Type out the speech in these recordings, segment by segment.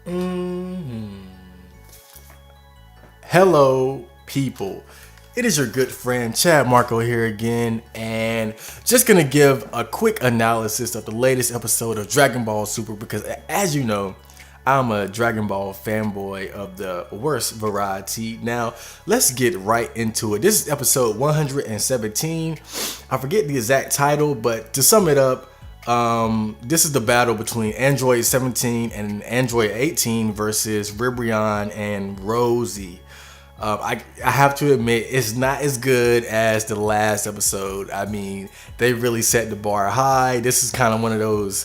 Mhm. Hello, people. It is your good friend Chad Marco here again, and just gonna give a quick analysis of the latest episode of Dragon Ball Super because, as you know, I'm a Dragon Ball fanboy of the worst variety. Now, let's get right into it. This is episode 117. I forget the exact title, but to sum it up, this is the battle between Android 17 and Android 18 versus Ribrion and Rosie. I have to admit it's not as good as the last episode. I mean, they really set the bar high. This is kind of one of those,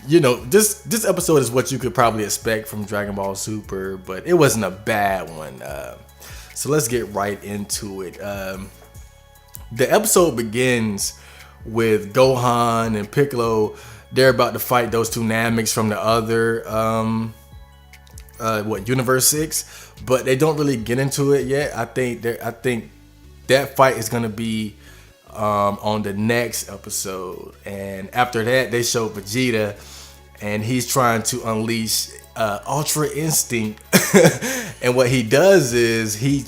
this episode is what you could probably expect from Dragon Ball Super, but it wasn't a bad one. So let's get right into it. The episode begins with Gohan and Piccolo. They're about to fight those two Namecs from the other Universe 6, but they don't really get into it yet. I think that fight is gonna be on the next episode, and after that they show Vegeta, and he's trying to unleash Ultra Instinct, and what he does is he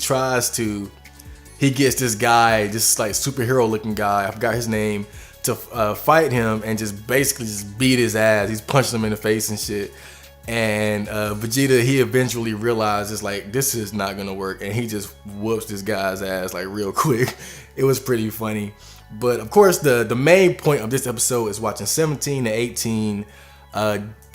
gets this guy, this like superhero looking guy, I forgot his name, to fight him and just basically just beat his ass. He's punching him in the face and shit. And Vegeta, he eventually realizes like this is not gonna work, and he just whoops this guy's ass like real quick. It was pretty funny. But of course, the main point of this episode is watching 17 and 18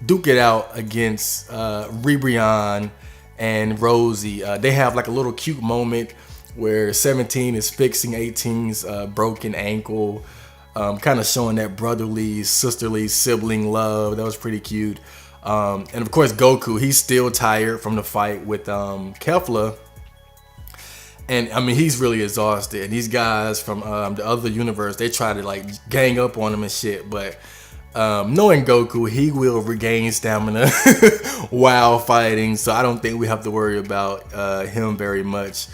duke it out against Ribrion and Rosie. They have like a little cute moment where 17 is fixing 18's broken ankle, kind of showing that brotherly, sisterly, sibling love. That was pretty cute. And of course, Goku, he's still tired from the fight with Kefla. And I mean, he's really exhausted. And these guys from the other universe, they try to like gang up on him and shit. But knowing Goku, he will regain stamina while fighting. So I don't think we have to worry about him very much.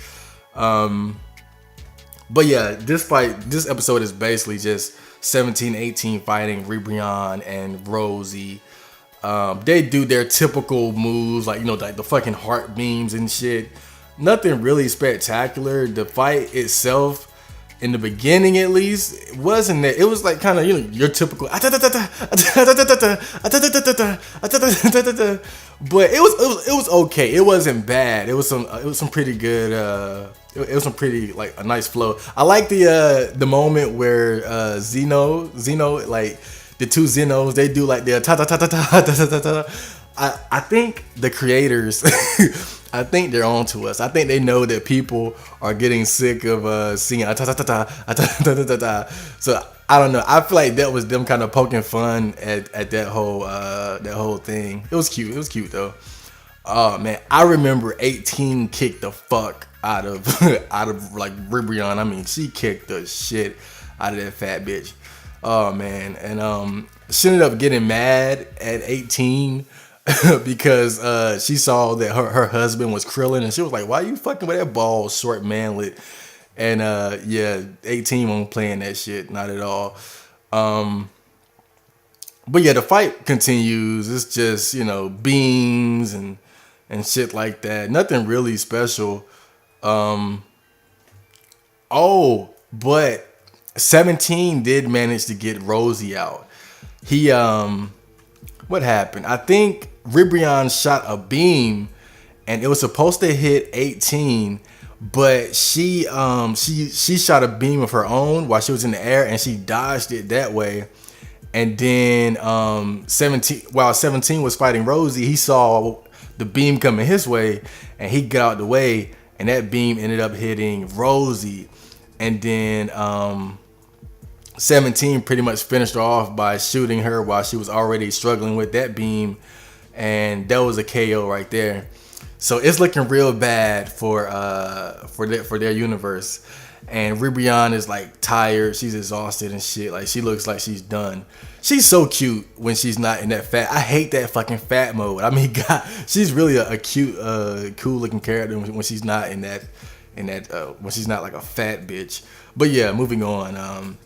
But yeah, this episode is basically just 17, 18 fighting Ribrion and Rosie. They do their typical moves, like, like the fucking heart beams and shit. Nothing really spectacular. The fight itself, in the beginning at least, wasn't that. It was like kind of your typical. But it was okay. It wasn't bad. It was some pretty good. It was some pretty like a nice flow. I like the moment where Zeno like. The two Zenos, they do like the ta ta ta ta ta ta ta ta. I think the creators, I think they're on to us. I think they know that people are getting sick of seeing ta ta ta ta ta ta ta. So I don't know. I feel like that was them kind of poking fun at that whole thing. It was cute. It was cute though. Oh man, I remember 18 kicked the fuck out of like Ribrion. I mean, she kicked the shit out of that fat bitch. Oh man, and she ended up getting mad at 18 because she saw that her husband was Krillin, and she was like, "Why you fucking with that bald short manlet?" And yeah, 18 won't playing that shit, not at all. But yeah, the fight continues. It's just beams and shit like that. Nothing really special. Oh, but 17 did manage to get Rosie out. He what happened? I think Ribrion shot a beam and it was supposed to hit 18, but she shot a beam of her own while she was in the air and she dodged it that way. And then 17 was fighting Rosie, he saw the beam coming his way and he got out the way, and that beam ended up hitting Rosie. And then 17 pretty much finished her off by shooting her while she was already struggling with that beam, and that was a KO right there. So it's looking real bad for their universe. And Ribrion is like tired, she's exhausted and shit. Like she looks like she's done. She's so cute when she's not in that fat. I hate that fucking fat mode. I mean, God, she's really a cute, cool looking character when she's not in that when she's not like a fat bitch. But yeah, moving on.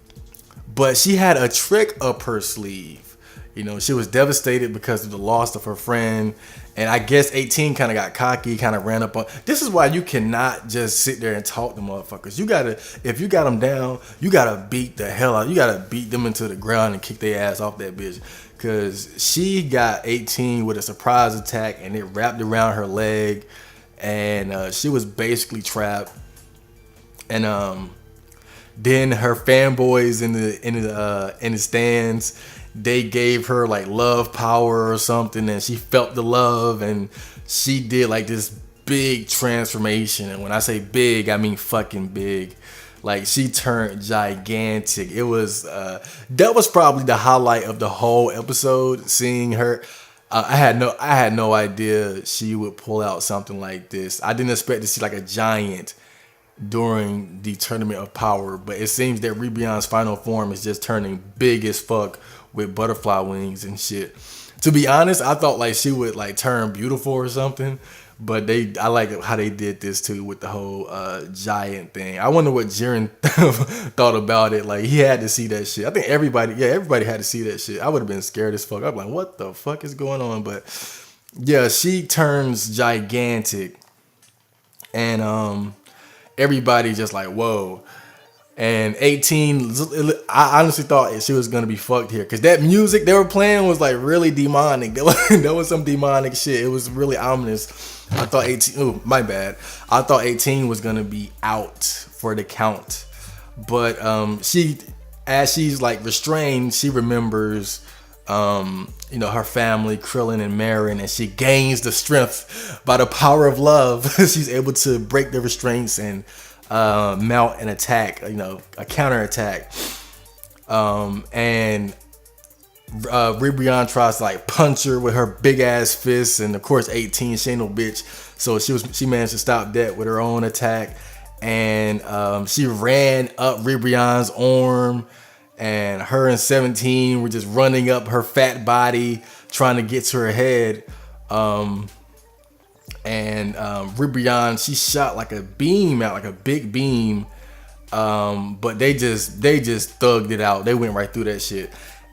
But she had a trick up her sleeve. She was devastated because of the loss of her friend. And I guess 18 kind of got cocky, kind of ran up on. This is why you cannot just sit there and talk to motherfuckers. If you got them down, you gotta beat the hell out. You gotta beat them into the ground and kick their ass off that bitch. Cause she got 18 with a surprise attack and it wrapped around her leg, and she was basically trapped. And then her fanboys in the stands, they gave her like love power or something, and she felt the love, and she did like this big transformation. And when I say big, I mean fucking big. Like, she turned gigantic. It was that was probably the highlight of the whole episode. Seeing her, I had no idea she would pull out something like this. I didn't expect to see like a giant during the Tournament of Power, but it seems that Rebion's final form is just turning big as fuck with butterfly wings and shit. To be honest, I thought like she would like turn beautiful or something, but I like how they did this too with the whole giant thing. I wonder what Jiren thought about it. Like, he had to see that shit. I think everybody had to see that shit. I would have been scared as fuck. I'm like, what the fuck is going on? But yeah, she turns gigantic, and everybody just like, whoa. And 18, I honestly thought she was gonna be fucked here, because that music they were playing was like really demonic. There was some demonic shit. It was really ominous. I thought 18. Oh, my bad. I thought 18 was gonna be out for the count, but as she's like restrained, she remembers her family, Krillin and Marin, and she gains the strength by the power of love. She's able to break the restraints and mount an attack, a counter attack. And Ribrianne tries to like punch her with her big ass fists, and of course 18, she ain't no bitch, so she managed to stop that with her own attack. And she ran up Ribrianne's arm, and her and 17 were just running up her fat body trying to get to her head. And Ribrianne, she shot like a beam out, like a big beam, but they just thugged it out. They went right through that shit.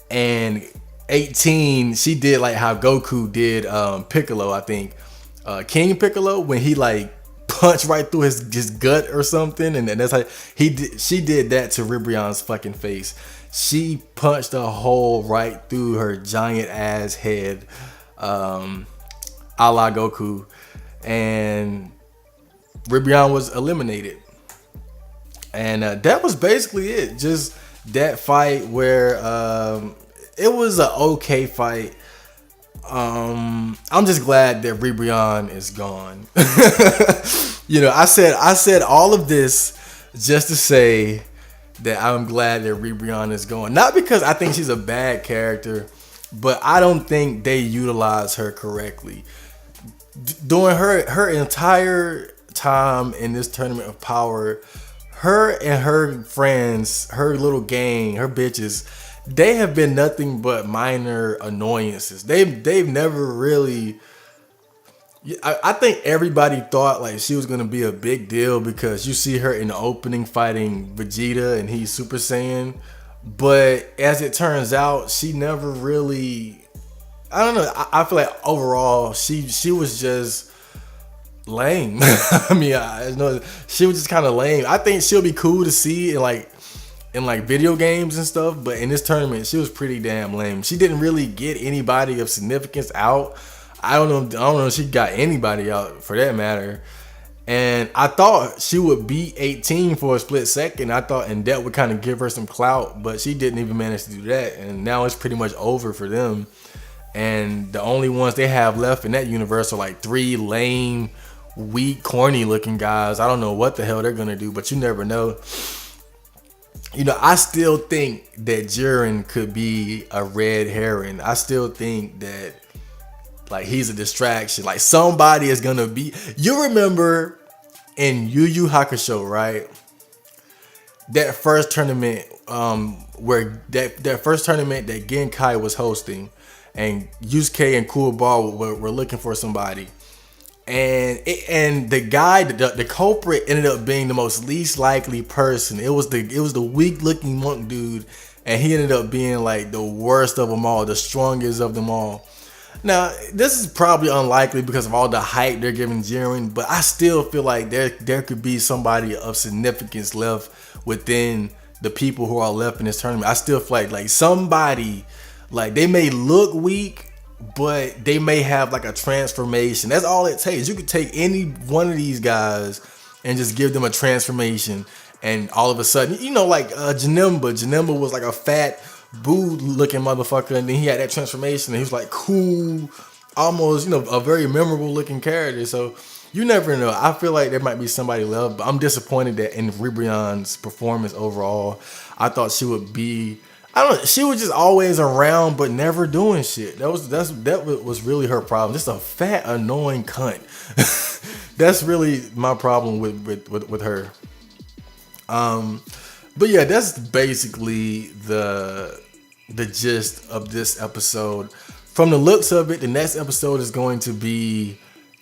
And 18, she did like how Goku did Piccolo, I think, King Piccolo, when he like punched right through his gut or something, and that's how she did that to Ribrianne's fucking face. She punched a hole right through her giant ass head, a la Goku. And Ribrianne was eliminated. And that was basically it. Just that fight where it was an okay fight. I'm just glad that Ribrianne is gone. I said all of this just to say that I'm glad that Ribrianne is gone. Not because I think she's a bad character, but I don't think they utilize her correctly. During her entire time in this Tournament of Power, her and her friends, her little gang, her bitches, they have been nothing but minor annoyances. They've never really. I think everybody thought like she was gonna be a big deal because you see her in the opening fighting Vegeta and he's Super Saiyan, but as it turns out, she never really. I don't know. I feel like overall she was just lame. I mean, she was just kind of lame. I think she'll be cool to see in like video games and stuff, but in this tournament she was pretty damn lame. She didn't really get anybody of significance out. I don't know if she got anybody out for that matter. And I thought she would beat 18 for a split second. And that would kind of give her some clout, but she didn't even manage to do that. And now it's pretty much over for them. And the only ones they have left in that universe are like 3 lame, weak, corny looking guys. I don't know what the hell they're gonna do, but you never know. I still think that Jiren could be a red herring. I still think that like he's a distraction. Like somebody is gonna be. You remember in Yu Yu Hakusho, right? That first tournament, where that first tournament that Genkai was hosting. And Yusuke and Kuwabara were looking for somebody, and the guy, the culprit, ended up being the most least likely person. It was the weak looking monk dude and he ended up being like the worst of them all, the strongest of them all. Now, this is probably unlikely because of all the hype they're giving Jiren, but I still feel like there could be somebody of significance left within the people who are left in this tournament. I still feel like somebody, like, they may look weak, but they may have like a transformation. That's all it takes. You could take any one of these guys and just give them a transformation, and all of a sudden, you know, like Janemba was like a fat, boo looking motherfucker, and then he had that transformation, and he was like cool, almost, you know, a very memorable looking character. So you never know. I feel like there might be somebody left, but I'm disappointed that in Ribrion's performance overall. I thought she would be, she was just always around but never doing shit. That was really her problem. Just a fat, annoying cunt. That's really my problem with her. But yeah, that's basically the gist of this episode. From the looks of it, the next episode is going to be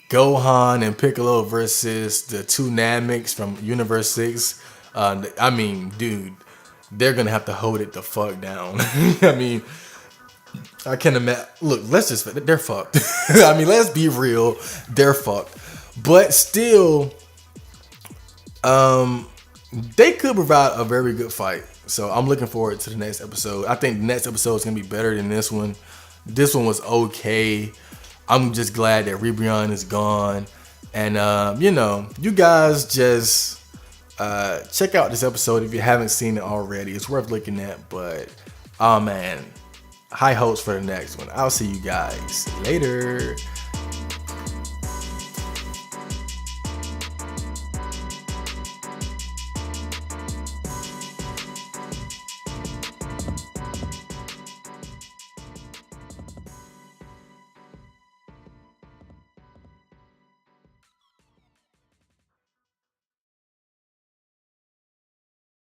Gohan and Piccolo versus the two Nameks from Universe 6. I mean, dude, they're gonna have to hold it the fuck down. I mean, I can't imagine. Look, they're fucked. I mean, let's be real, they're fucked. But still, they could provide a very good fight. So I'm looking forward to the next episode. I think the next episode is gonna be better than this one. This one was okay. I'm just glad that Ribrion is gone. And you know, you guys just check out this episode if you haven't seen it already. It's worth looking at. But oh man, high hopes for the next one. I'll see you guys later.